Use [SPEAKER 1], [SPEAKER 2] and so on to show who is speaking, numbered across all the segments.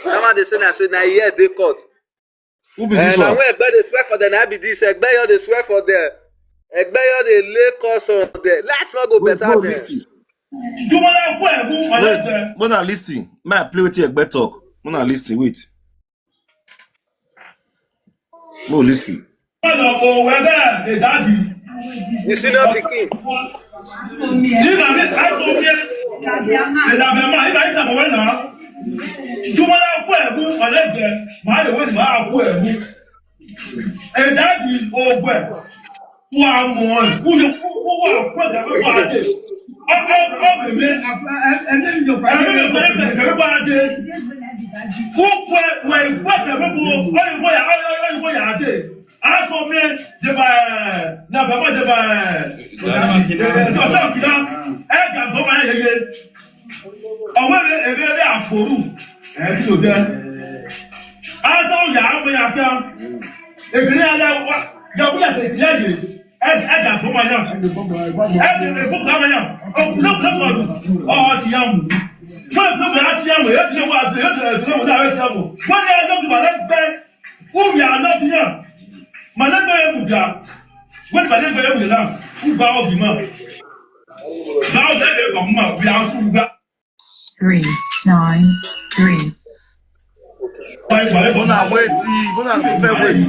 [SPEAKER 1] Now they say na here they cut.
[SPEAKER 2] Who be this one?
[SPEAKER 1] And when Egbe they swear for the na be this, Egbe they swear for the Egbe they lay course on the life not go better there.
[SPEAKER 2] Listen. When I listen, may I play with you Egbe talk? When I listen, wait. No, listen.
[SPEAKER 1] You see not the king.
[SPEAKER 3] Three, 9, 3.
[SPEAKER 2] Bona wait, bona fair wait.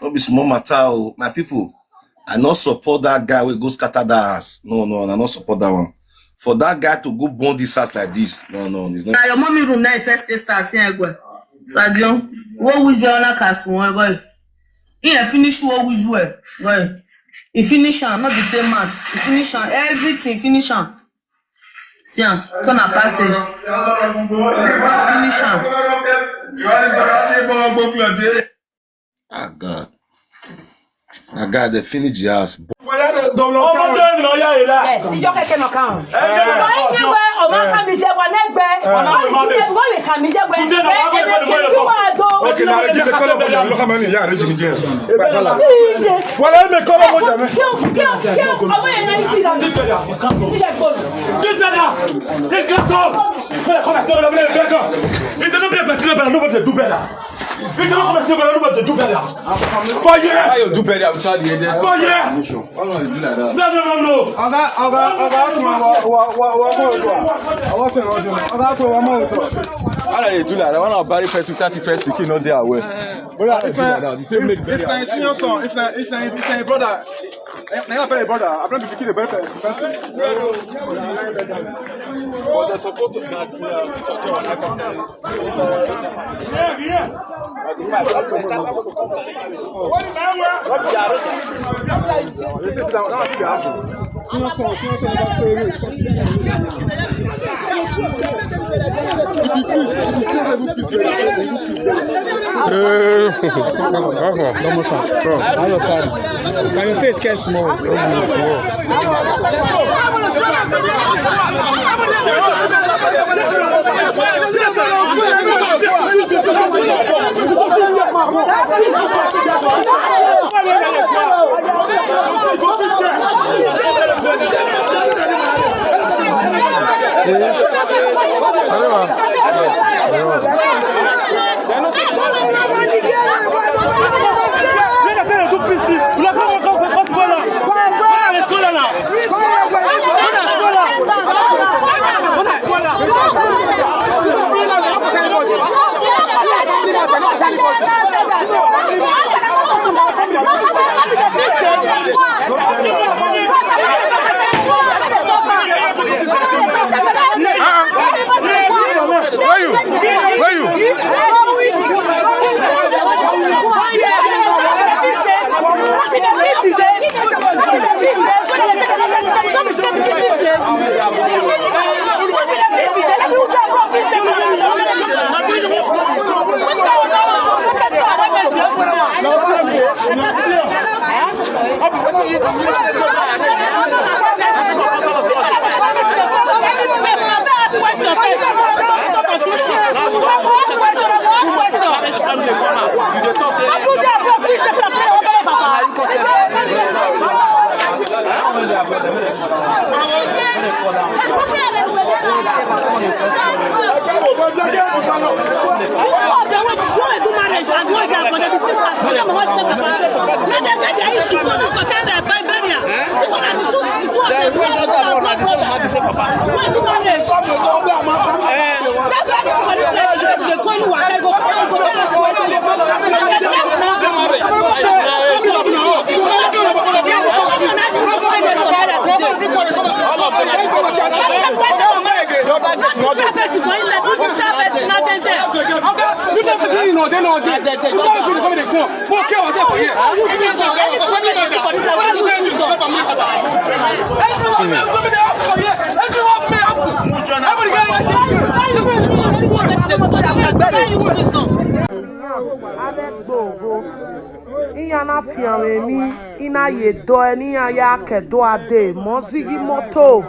[SPEAKER 2] Don't be small matter, my people. I not support that guy who go scatter that ass. No, I not support that one. For that guy to go burn this ass like this, no, it's not.
[SPEAKER 4] Your mommy room now first start saying go. Sadio, what we do on a cast one go. He finish what we do. Go. He finish am, not the same math. He finish am, everything finish am. See am, turn a passage. Finish am.
[SPEAKER 2] Ah God. That guy they finish the ass.
[SPEAKER 5] Yes, ìjọ kẹ̀kẹ́ náà kàn. Ọmọ kan mi ṣe wà lẹ́gbẹ̀ẹ́. Ọmọ mi kàn mi ṣe wẹ̀. Okay, now give me color for you. Look how many yeah, ready again. Well, I make color for you. Ọmọ yẹn náà ní sí ìdájọ́. Sí ìṣe ìfọ̀n. This better. This glass up. Come back to the better. If they don't be better, nobody do better. If they don't come back to the nobody do better. For you. How you do better? I'm charging you this. For you. Why don't you do like that? No. I want to
[SPEAKER 6] How they do that? I want to bury first with 30 first speaking not there well.
[SPEAKER 7] If I senior son, if I brother, I very brother. I'm not picking the better person. But the support that your face gets small.
[SPEAKER 8] Iyana fiamemi ina yedo eni ya kedo ade mozigi moto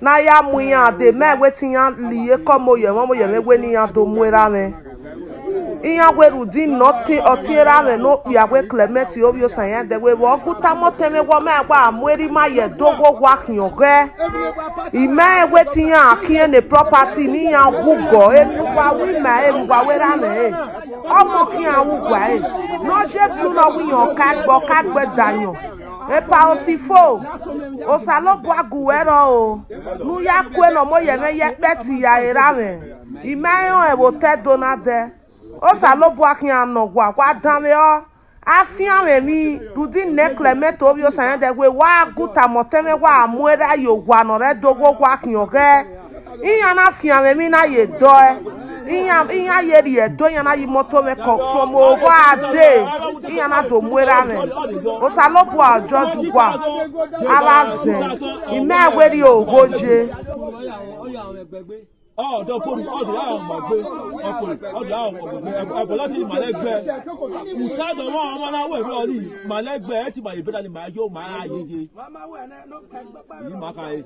[SPEAKER 8] na ya muya ade me wetin ya liye komo ye me ni ya do muera me iya weru di noti otiera me no pia we Clement obio Osayande we wo guta moteme wo me gba amueri ma ye dogo wa kyoge ime wetin ya akie ne property ni ya gugo enuwa wi ma enuwa wera me omo ki awugwa e no je blu no wi yan kagbe danyo e pa osifo osalobo aguwero o nu ya kwe no mo ye me ye peti ya era me ime yon e bo te donade osalobo akin anogwa kwa dame o afian mi rudi ne Clement obio Osayande we wa guta moteme wa amuera yo gwa no re dogo kwa kyoge iya na fian mi na ye do iya ye ri edo iya na yi moto me from over ade iya na do muera me osalobo ajoju kwa alaze ime weri ogoje
[SPEAKER 7] ọ̀dọ̀ poli ọ̀dọ̀ àwọn ọmọgbé ọkùnrin ọ̀dọ̀ àwọn ọmọgbé ẹ̀bọ̀ láti Màlẹ́gbẹ́ ìtàdọ̀ wọn ọmọ náà wẹ̀ ní ọ̀rí Màlẹ́gbẹ́ ẹ̀ ti mà ìbẹ́ta ni màá yóò máa yéye yìí máa ka yé.